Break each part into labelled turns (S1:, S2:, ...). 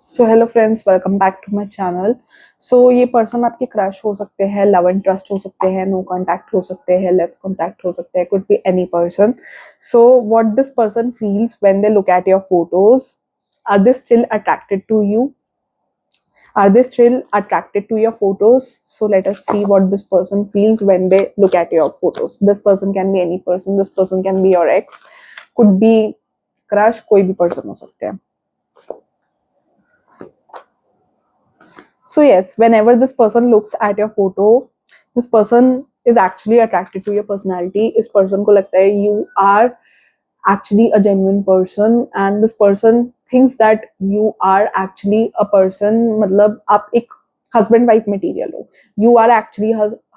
S1: So hello friends, welcome back to my channel. ये person आपके crush हो सकते हैं, लव एंड ट्रस्ट हो सकते हैं, नो कांटेक्ट हो सकते हैं, लेस कांटेक्ट हो सकते हैं, could be any person. So what this person feels when they look at your photos, are they still attracted to you? Are they still attracted to your photos? So let us see what this person feels when they look at your photos. This person can be any person. This person can be your ex, could be crush, कोई भी person हो सकते हैं. So yes, whenever this person looks at your photo, this person is actually attracted to your personality. इस person को लगता है you are actually a genuine person, and this person thinks that you are actually a person. मतलब आप एक husband wife material हो. You are actually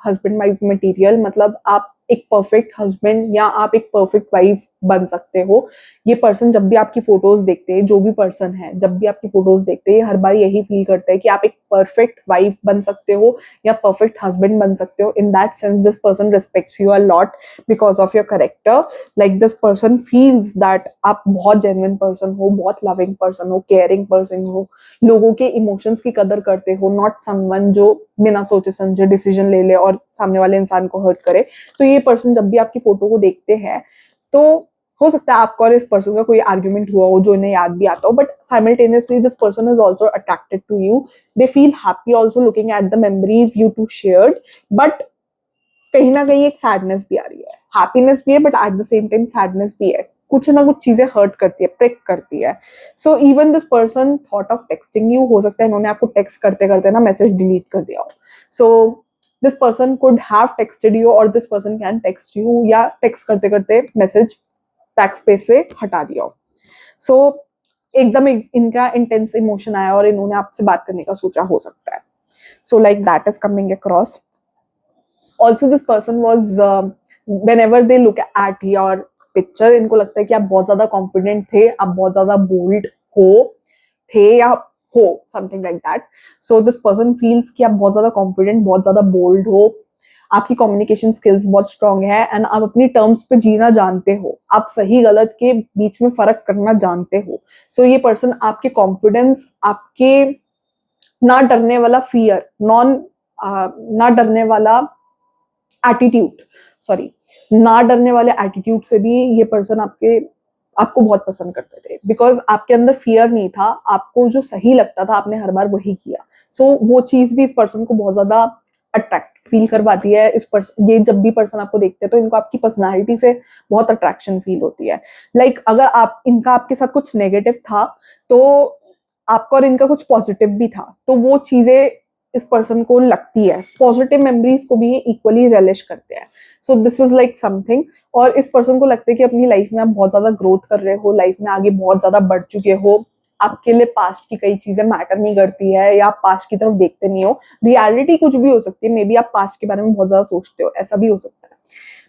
S1: husband wife material. मतलब आप एक परफेक्ट हस्बैंड या आप एक परफेक्ट वाइफ बन सकते हो. ये पर्सन जब भी आपकी फोटोज देखते हैं, जो भी पर्सन है जब भी आपकी फोटोज देखते हैं, हर बार यही फील करता है कि आप एक परफेक्ट वाइफ बन सकते हो या परफेक्ट हस्बैंड बन सकते हो. In that sense this person respects you a lot because of your character. Like this person feels that आप बहुत जेन्युइन पर्सन हो, बहुत लविंग पर्सन हो, केयरिंग पर्सन हो, लोगों के इमोशंस की कदर करते हो, नॉट समवन जो बिना सोचे समझे डिसीजन ले ले और सामने वाले इंसान को हर्ट करे. तो ये पर्सन जब भी आपकी फोटो को देखते हैं तो हो सकता है आपका और इस पर्सन का कोई आर्ग्यूमेंट हुआ हो जो इन्हें याद भी आता हो, but simultaneously this person is also attracted to you. They feel happy also looking at the memories you two shared. But कहीं ना कहीं एक सैडनेस भी आ रही है, हैप्पीनेस भी है, but at the same time sadness भी है. कुछ ना कुछ चीजें हर्ट करती है, प्रिक करती है. So even this person thought of texting you. हो सकता है इन्होंने आपको टेक्स्ट करते करते ना मैसेज डिलीट कर दिया हो. So this person could have texted you और this person can text you, या टेक्स्ट करते करते मैसेज बैक स्पेस से हटा दिया हो. सो एकदम इनका इंटेंस इमोशन आया और इन्होंने आपसे बात करने का सोचा हो सकता है. So like that is coming across. Also this person was whenever they look at your picture, इनको लगता है कि आप बहुत ज्यादा कॉन्फिडेंट थे, आप बहुत ज्यादा बोल्ड हो, थे या हो, something like that. So this person feels कि आप बहुत ज्यादा कॉन्फिडेंट, बहुत ज्यादा बोल्ड हो, आपकी कम्युनिकेशन स्किल्स बहुत स्ट्रांग है एंड आप अपनी टर्म्स पे जीना जानते हो, आप सही गलत के बीच में फर्क करना जानते हो. सो ये पर्सन आपके कॉन्फिडेंस, आपके ना डरने वाला फियर, ना डरने वाला एटीट्यूड, सॉरी, ना डरने वाले एटीट्यूड से भी ये पर्सन आपको बहुत पसंद करते थे. बिकॉज आपके अंदर फियर नहीं था, आपको जो सही लगता था आपने हर बार वही किया. सो वो चीज भी इस पर्सन को बहुत ज्यादा अट्रैक्ट फील करवाती है. ये जब भी पर्सन आपको देखते हैं तो इनको आपकी पर्सनालिटी से बहुत अट्रैक्शन फील होती है. लाइक अगर इनका आपके साथ कुछ नेगेटिव था तो आपका और इनका कुछ पॉजिटिव भी था, तो वो चीजें इस पर्सन को लगती है. पॉजिटिव मेमोरीज को भी ये इक्वली रिलिश करते हैं. So this is like something. और इस पर्सन को लगता है कि अपनी लाइफ में आप बहुत ज्यादा ग्रोथ कर रहे हो, लाइफ में आगे बहुत ज्यादा बढ़ चुके हो, आपके लिए पास्ट की कई चीजें मैटर नहीं करती है, या आप पास्ट की तरफ देखते नहीं हो. रियलिटी कुछ भी हो सकती है, मे बी आप पास्ट के बारे में बहुत ज्यादा सोचते हो, ऐसा भी हो सकता है.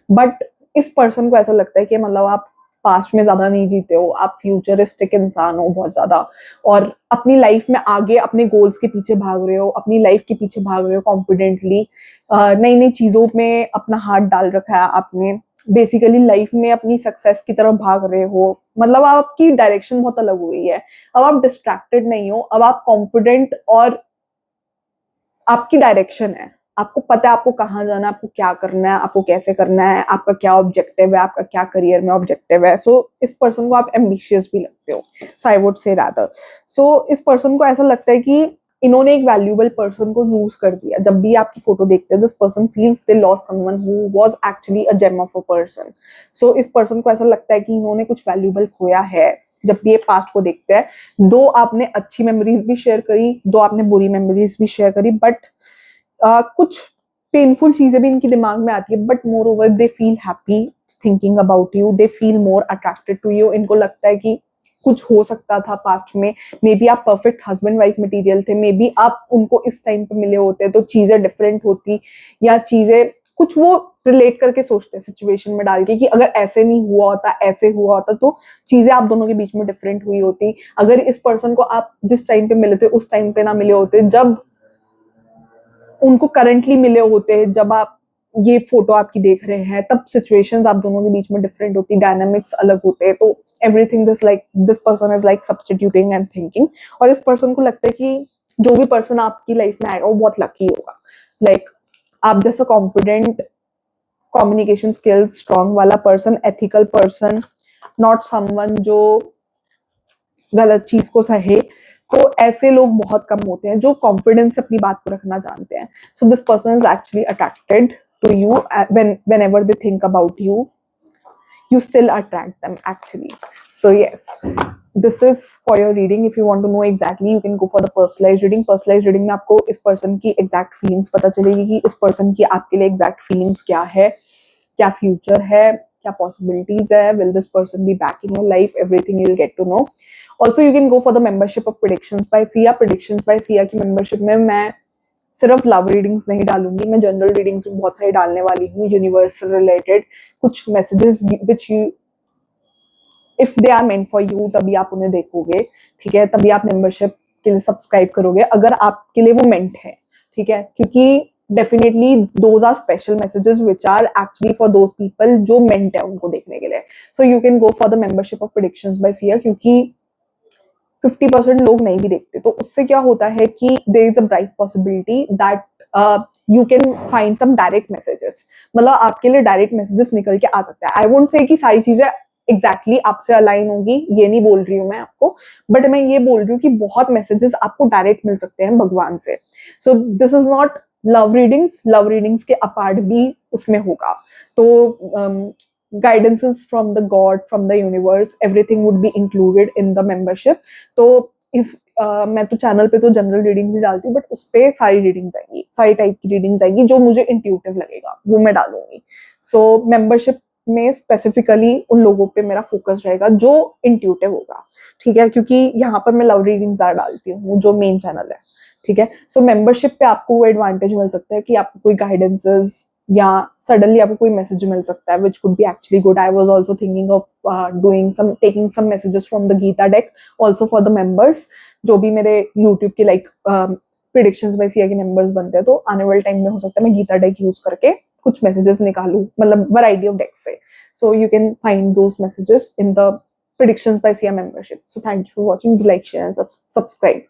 S1: बट इस पर्सन को ऐसा लगता है कि मतलब आप पास्ट में ज्यादा नहीं जीते हो, आप फ्यूचरिस्टिक इंसान हो बहुत ज्यादा, और अपनी लाइफ में आगे अपने गोल्स के पीछे भाग रहे हो, अपनी लाइफ के पीछे भाग रहे हो कॉन्फिडेंटली. नई नई चीजों में अपना हाथ डाल रखा है आपने, बेसिकली लाइफ में अपनी सक्सेस की तरफ भाग रहे हो. मतलब आपकी डायरेक्शन बहुत अलग हो गई है. अब आप डिस्ट्रैक्टेड नहीं हो, अब आप कॉन्फिडेंट और आपकी डायरेक्शन है. आपको पता है आपको कहाँ जाना है, आपको क्या करना है, आपको कैसे करना है, आपका क्या ऑब्जेक्टिव है, आपका क्या करियर में ऑब्जेक्टिव है. सो इस पर्सन को आप एम्बिशियस भी लगते हो. सो आई वुड से रादर. सो इस पर्सन को ऐसा लगता है कि इन्होंने एक वैल्यूएबल पर्सन को लूज कर दिया. जब भी आपकी फोटो देखते हैं this person feels they lost someone who was actually a gem of a person. So इस पर्सन को ऐसा लगता है कि इन्होंने कुछ वैल्यूएबल खोया है जब भी ये पास्ट को देखते हैं. दो आपने अच्छी मेमोरीज भी शेयर करी, दो आपने बुरी मेमोरीज भी शेयर करी, बट कुछ पेनफुल चीजें भी इनकी दिमाग में आती है. But moreover they feel happy thinking about you, they feel more attracted to you. इनको लगता है कि कुछ हो सकता था पास्ट में, मे बी आप परफेक्ट हस्बैंड वाइफ मटेरियल थे, मे बी आप उनको इस टाइम पे मिले होते तो चीजें डिफरेंट होती, या चीजें कुछ वो रिलेट करके सोचते हैं सिचुएशन में डाल के कि अगर ऐसे नहीं हुआ होता, ऐसे हुआ होता तो चीजें आप दोनों के बीच में डिफरेंट हुई होती. अगर इस पर्सन को आप जिस टाइम पे मिले थे उस टाइम पे ना मिले होते, जब उनको करंटली मिले होते, जब आप ये फोटो आपकी देख रहे हैं, तब सिचुएशंस आप दोनों के बीच में डिफरेंट होती, डायनामिक्स अलग होते. तो everything this person is like substituting and thinking, और इस पर्सन को लगता है कि जो भी पर्सन आपकी लाइफ में आएगा वो बहुत लकी होगा, लाइक आप जैसा कॉन्फिडेंट, कम्युनिकेशन स्किल्स स्ट्रॉन्ग वाला person, ethical person, not someone जो गलत चीज को सहे, तो ऐसे लोग बहुत कम होते हैं जो कॉन्फिडेंस से अपनी बात को रखना जानते हैं. So this person is actually attracted to you whenever they think about you, you still attract them actually. So yes, this is for your reading. If you want to know exactly, you can go for the personalized reading. Personalized reading में आपको इस person की exact feelings पता चलेगी कि इस person की आपके लिए exact feelings क्या है, क्या future है, क्या possibilities है, will this person be back in your life, everything you'll get to know. Also you can go for the membership of predictions by Sia. Predictions by Sia की membership में मैं सिर्फ लव रीडिंग्स नहीं डालूंगी, मैं general readings भी बहुत सारी डालने वाली हूँ, यूनिवर्स से रिलेटेड कुछ messages which you, if they are meant for you तभी आप उन्हें देखोगे, ठीक है, तभी आप मेंबरशिप के लिए सब्सक्राइब करोगे अगर आपके लिए वो मेंट है, ठीक है, क्योंकि definitely those are special messages which are actually for those people जो मेंट है उनको देखने के लिए. So you can go for the membership of predictions by Siya, क्योंकि 50% लोग नहीं भी देखते, तो उससे क्या होता है कि there is a bright possibility that you can find some direct messages, मतलब आपके लिए डायरेक्ट मैसेजेस निकल के आ सकता है. आई वोंट से कि सारी चीजें एग्जैक्टली आपसे अलाइन होगी, ये नहीं बोल रही हूँ मैं आपको, बट मैं ये बोल रही हूँ कि बहुत मैसेजेस आपको डायरेक्ट मिल सकते हैं भगवान से. So this is not love readings के अपार्ट भी उसमें होगा. तो guidances from the god, from the universe, everything would be included in the membership. तो इस मैं तो चैनल पे तो जनरल रीडिंग्स ही डालती हूँ, बट उस पे सारी रीडिंग्स आएंगी, सारी टाइप की रीडिंग्स आएंगी जो मुझे इंट्यूटिव लगेगा वो मैं डालूंगी. सो मेंबरशिप में स्पेसिफिकली उन लोगों पे मेरा फोकस रहेगा जो इंट्यूटिव होगा, ठीक है, क्योंकि यहाँ पर मैं लव रीडिंग्स डालती हूँ जो मेन चैनल है, ठीक है. सो मेंबरशिप पे आपको वो एडवांटेज मिल सकता है कि आपको कोई गाइडेंसेस या सडनली आपको कोई मैसेज मिल सकता है which could be actually good. I was also thinking of taking some messages from the Gita deck also for the members, जो भी मेरे यूट्यूब के लाइक प्रेडिक्शंस बाय सिया के मेंबर्स बनते हैं, तो आने वाले टाइम में हो सकता है मैं गीता डेक यूज करके कुछ मैसेजेस निकालूं, मतलब वैरायटी ऑफ डेक से. सो you can find those messages in the predictions by Sia membership. So thank you for watching. Do like, share and subscribe.